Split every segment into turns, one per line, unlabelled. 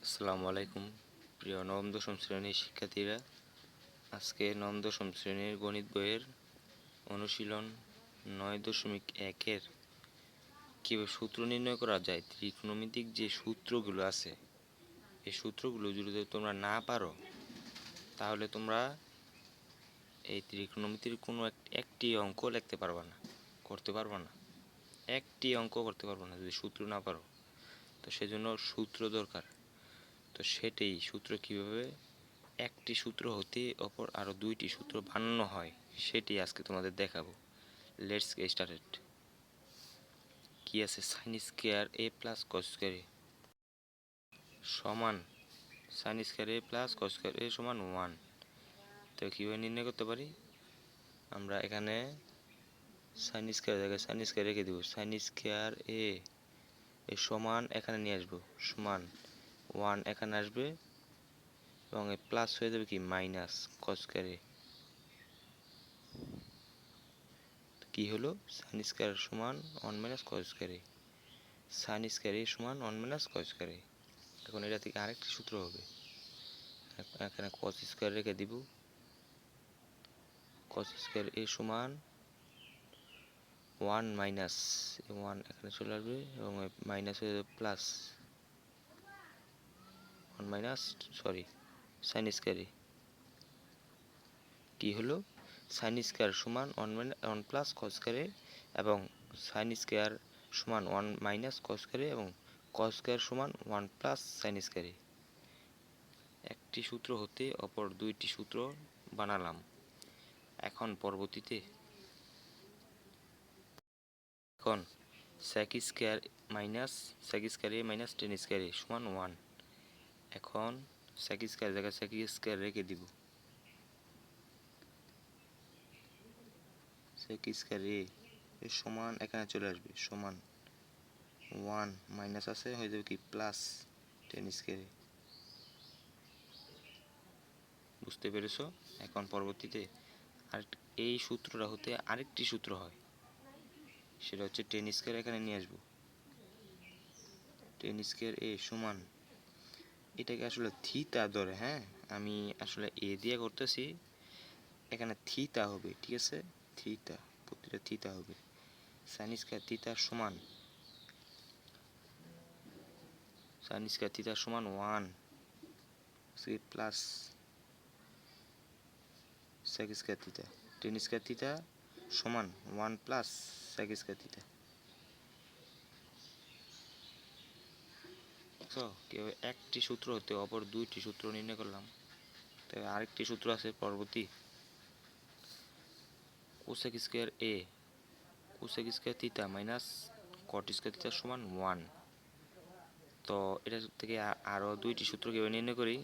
আসসালামু আলাইকুম প্রিয় নবম দশম শ্রেণীর শিক্ষার্থীরা। আজকে নবম দশম শ্রেণীর গণিত বইয়ের অনুশীলন 9.1-এর কীভাবে সূত্র নির্ণয় করা যায়, ত্রিকোণমিতিক যে সূত্রগুলো আছে এই সূত্রগুলো যদি তোমরা না পারো তাহলে তোমরা এই ত্রিকোণমিতির কোনো একটি অঙ্ক লিখতে পারবা না, করতে পারবা না, একটি অঙ্ক করতে পারবা না যদি সূত্র না পারো। তো সেজন্য সূত্র দরকার। তো সেটাই সূত্র কিভাবে একটি সূত্র হতে অপর আরো দুইটি সূত্র বানানো হয় সেটি আজকে তোমাদের দেখাবো। Let's get started. কি আছে, সাইন স্কয়ার এ প্লাস কস স্কয়ার এ সমান সাইন স্কয়ার এ প্লাস কস স্কয়ার এ সমান 1। তো কিভাবে নির্ণয় করতে পারি? আমরা এখানে সাইন স্কয়ার জায়গায় সাইন স্কয়ার রেখে দেব। সাইন স্কয়ার এ সমান এখানে নিয়ে আসবো, সমান 1 এখানে আসবে এবং প্লাস হয়ে যাবে কি মাইনাস কস স্কয়ার এ। কি হলো, সাইন স্কয়ার সমান 1 মাইনাস কস স্কয়ার এ, সাইন স্কয়ার এ সমান 1 মাইনাস কস স্কয়ার এ। এখন এটা থেকে আরেকটি সূত্র হবে, এখানে কস স্কয়ার রেখে দিব। কস স্কয়ার এ সমান 1 মাইনাস 1 এখানে চলে আসবে এবং মাইনাস হয়ে যাবে প্লাস 1 মাইনাস সাইন স্কয়ার এ। কি হলো, সাইন স্কয়ার সমান 1 প্লাস কস স্কয়ার এ এবং সাইন স্কয়ার সমান 1 মাইনাস কস স্কয়ার এ এবং কস স্কয়ার সমান 1 প্লাস সাইন স্কয়ার এ। একটি সূত্র হতে অপর দুইটি সূত্র বানালাম। এখন পরবর্তীতে sec square minus sec square এ মাইনাস tan স্কয়ার এ সমান 1। এখন sec স্কয়ার জায়গায় sec স্কয়ার রেখে দিব। sec স্কয়ার এ সমান এখানে চলে আসবে, সমান 1 মাইনাস আছে হয়ে যাবে কি প্লাস tan স্কয়ার এ। বুঝতে পেরেছো? এখন পরবর্তীতে এই সূত্রটা হতে আরেকটি সূত্র হয়, সেটা হচ্ছে tan স্কয়ার এখানে নিয়ে আসবো। tan স্কয়ার এ সমান, এটাকে আসলে থিটা ধরে, হ্যাঁ আমি আসলে এ দিয়ে করতেছি, এখানে থিটা হবে, ঠিক আছে, থিটা, প্রতিটা থিটা হবে। সাইন স্কয়ার থিটা সমান সাইন স্কয়ার থিটা সমান 1 plus sec square theta, tan square theta সমান 1 প্লাস sec স্কয়ার থিটা। তো কিভাবে একটি সূত্র হতে অপর দুইটি সূত্র নির্ণয় করলাম। তো আরেকটি সূত্র আছে পরবর্তী, কোসেক স্কয়ার এ কোসেক স্কয়ার থিটা মাইনাস কট স্কয়ার থিটা সমান 1। তো এটা থেকে আরো দুইটি সূত্র কিভাবে নির্ণয় করি,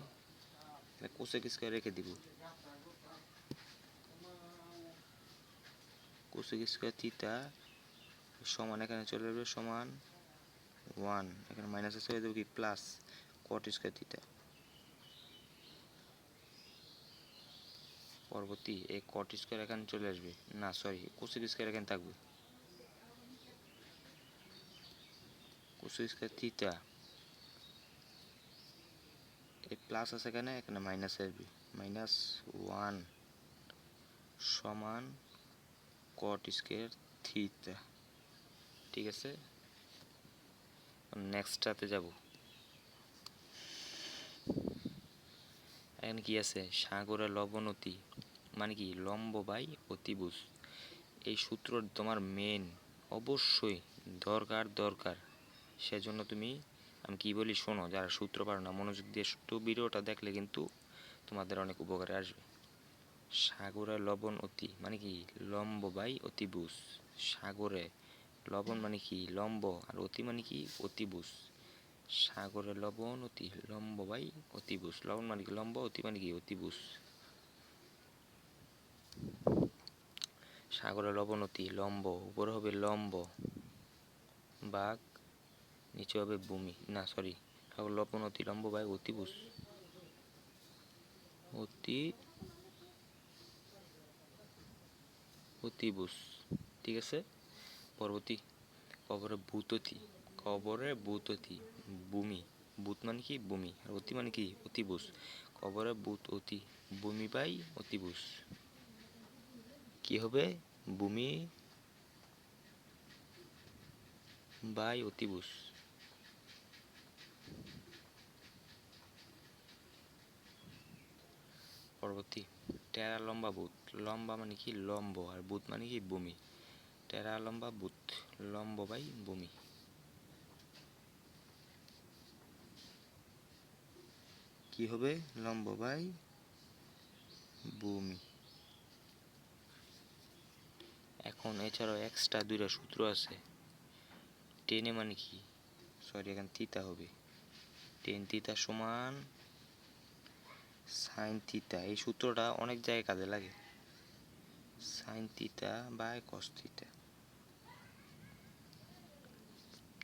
কোসেক স্কয়ার রেখে দিব। কোসেক স্কয়ার থিটা সমান এখানে চলে আসবে সমান 1, এখানে মাইনাস আছে হয়ে যাবে কি প্লাস কট স্কয়ার থিটা। পরবর্তী এই কট স্কয়ার এখানে চলে আসবে, না কোসেক স্কয়ার এখানে থাকবে। কোসেক স্কয়ার থিটা এই প্লাস আছে এখানে, এখানে মাইনাস আসবে, মাইনাস 1 সমান কট স্কয়ার থিটা। ঠিক আছে, নেক্সটটাতে যাব। এখানে কি আছে, সাগরের লবণতি মানে কি লম্ব বাই অতিভুজ। এই সূত্র তোমার মেন অবশ্যই দরকার। সেজন্য আমি কি বলি শোনো, যারা সূত্র পারো না মনোযোগ দিয়ে একটু ভিডিওটা দেখলে কিন্তু তোমাদের অনেক উপকারে আসবে। সাগরে লবণ অতি মানে কি লম্ব বাই অতিভুজ। সাগরে লবণ মানে কি লম্ব আর অতি মানে কি অতিভুজ। সাগরে লবণ অতি লম্ব বাই অতিভুজ। লবণ মানে কি লম্ব, অতি মানে কি অতিভুজ। সাগরে লবণ অতি লম্ব, উপরে হবে লম্ব বাঘ, নিচে হবে ভূমি, না সাগর লবণ অতি লম্ব বাই অতিভুজ, অতিভুজ। ঠিক আছে, পরবর্তী কবরে ভূততি ভূমি বুত মানে কি ভূমি, আর অতি মানে কি অতিভুজ। কবরে বুত অতি, ভূমি বাই অতিভুজ। কি হবে? ভূমি বাই অতিভুজ। পরবর্তী, টেরা লম্বা বুত। লম্বা মানে কি লম্ব, আর বুত মানে কি ভূমি। টেরা লম্বা বুত, লম্ব বাই ভূমি। কি হবে? লম্ব বাই ভূমি। এখন এছাড়াও এক্সট্রা দুইটা সূত্র আছে। টেনে মানে কি, সরি এখানে থিতা হবে, টেন থিতা সমান সাইন থিতা। এই সূত্রটা অনেক জায়গায় কাজে লাগে। সাইন থিতা বাই কস থিতা।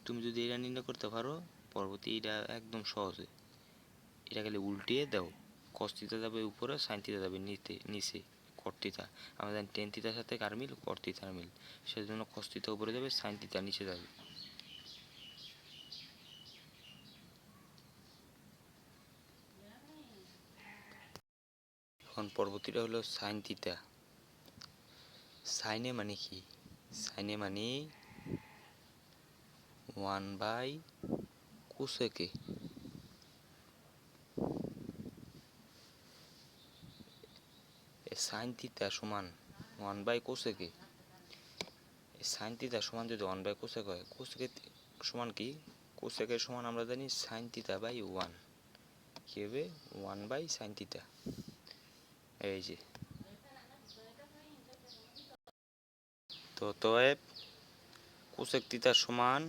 তুমি যদি এটা নির্ণয় করতে পারো, পরবর্তী এটা একদম সহজে। এটা খালি উল্টিয়ে দাও, কস থিতা যাবে উপরে, সাইন থিতা যাবে নিচে, কট থিতা। আমরা জানি টেন থিতার সাথে কার মিল? কট থিতার মিল। সেজন্য কস থিতা উপরে যাবে, সাইন থিতা নিচে যাবে। এখন পরবর্তীটা হলো সাইন থিতা। সাইনে মানে কি? সাইনে মানে 1/cosec। সাইন থিতা সমান 1/cosec। সাইন থিতা সমান যদি 1/cosec হয়, কোসেক সমান কি? কোসেকের সমান আমরা জানি সাইন থিতা বাই 1। কি হবে? 1/sin থিতা। এই যে, তো তয়েব কোসেক থিতা সমান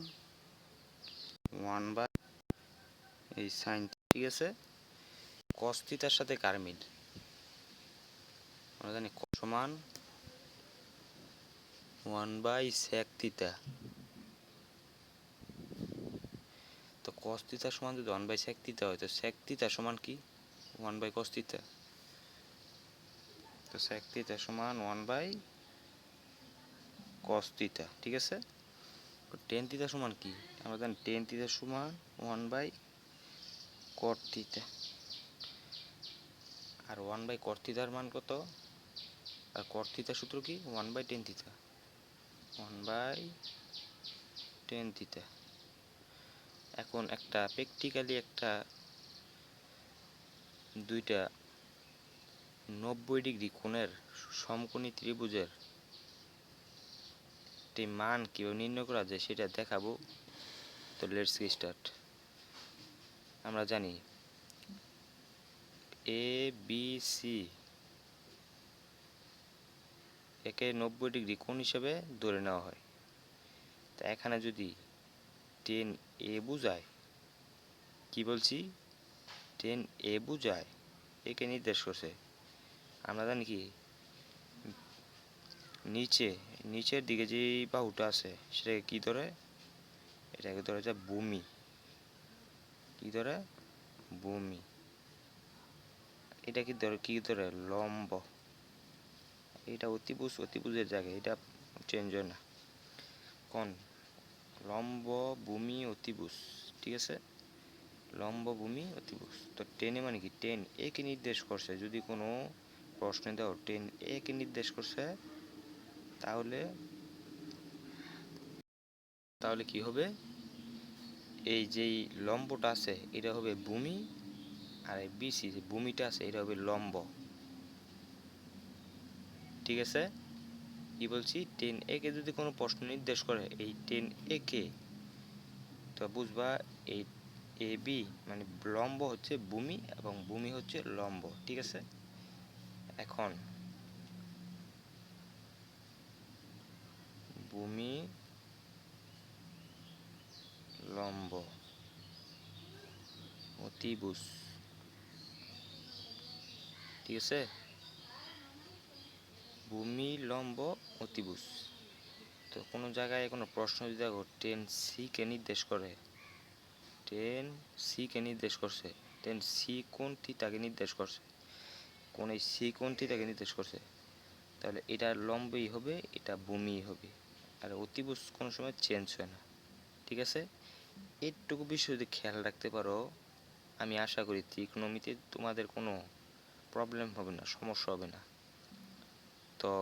1 বাই এই সাইন, ঠিক আছে। কস থিতার সাথে কার মিল? আমরা জানি কস সমান 1/sec থিতা। তো কস থিতা সমান যদি 1/sec থিতা হয়, তো sec থিতা সমান কি? 1/cos থিতা। তো sec থিতা সমান 1/cos থিতা, ঠিক আছে। টেন থিতা সমান কি? আমরা জানি টেন থিতা সমান 1/cot থিতা। আর 1/cot থিতার মান কত? আর cot থিতার সূত্র কি? 1/tan থিতা। 1/tan থিতা। এখন একটা প্র্যাকটিক্যালি একটা দুইটা 90 ডিগ্রি কোণের সমকোণী ত্রিভুজের মান কিভাবে নির্ণয় করা যায় সেটা দেখাবো। তো লেটস গেট স্টার্ট। আমরা জানি এ বি সি একে 90 ডিগ্রি কোণ হিসেবে ধরে নেওয়া হয়। তা এখানে যদি টেন এ বুঝায়, কি বলছি? টেন এ বুঝায়, একে নির্দেশ করছে। আমরা জানি কি নিচের দিকে যে বাহুটা আছে সেটাকে কি ধরে? এটাকে ধরে যায় ভূমি। কি ধরে? ভূমি। এটা কি ধরে? লম্ব। এটা অতিভুজের জায়গায়, এটা চেঞ্জ হয় না। কোন? লম্ব ভূমি অতিভুজ, ঠিক আছে। লম্ব ভূমি অতিভুজ। তো টেনে মানে কি? টেন এ কে নির্দেশ করছে। যদি কোনো প্রশ্নে দাও টেন এ কে নির্দেশ করছে, তাহলে কি হবে? এই যেই লম্বটা আছে এটা হবে ভূমি, আর এই বিসি যে ভূমিটা আছে এটা হবে লম্ব, ঠিক আছে। কি বলছি? টেন এ কে যদি কোনো প্রশ্ন নির্দেশ করে, এই টেন এ কে, তো বুঝবা এই এ বি মানে লম্ব হচ্ছে ভূমি এবং ভূমি হচ্ছে লম্ব, ঠিক আছে। এখন ভূমি লম্ব অতিভুজ, ঠিক আছে। ভূমি লম্ব অতিভুজ। তো কোনো জায়গায় কোনো প্রশ্ন যদি দেখো টেন সি কে নির্দেশ করে, টেন সি কে নির্দেশ করছে, টেন সি কোন থিতাকে নির্দেশ করছে, কোন এই সি কোন থিতাকে নির্দেশ করছে, তাহলে এটা লম্বই হবে, এটা ভূমিই হবে। আর অতিভুজ কোনো সময় চেঞ্জ হয় না, ঠিক আছে। এইটুকু বিষয় যদি খেয়াল রাখতে পারো, আমি আশা করি ত্রিকোণমিতিতে তোমাদের কোনো প্রবলেম হবে না, সমস্যা হবে না। তো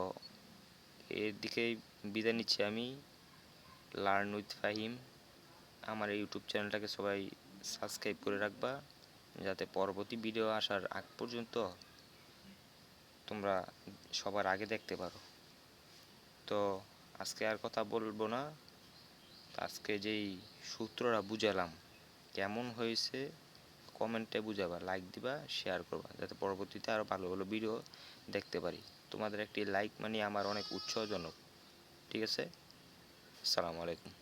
এর দিকেই বিদায় নিচ্ছি আমি, লার্ন উইথ ফাহিম। আমার এই ইউটিউব চ্যানেলটাকে সবাই সাবস্ক্রাইব করে রাখবা, যাতে পরবর্তী ভিডিও আসার আগ পর্যন্ত তোমরা সবার আগে দেখতে পারো। তো আজকে আর কথা বলবো না। আজকে যেই সূত্রটা বুঝালাম কেমন হয়েছে কমেন্টে বুঝাবা, লাইক দিবা, শেয়ার করবা, যাতে পরবর্তীতে আরও ভালো ভালো ভিডিও দেখতে পারি। তোমাদের একটি লাইক মানে আমার অনেক উৎসাহজনক। ঠিক আছে, আসসালামু আলাইকুম।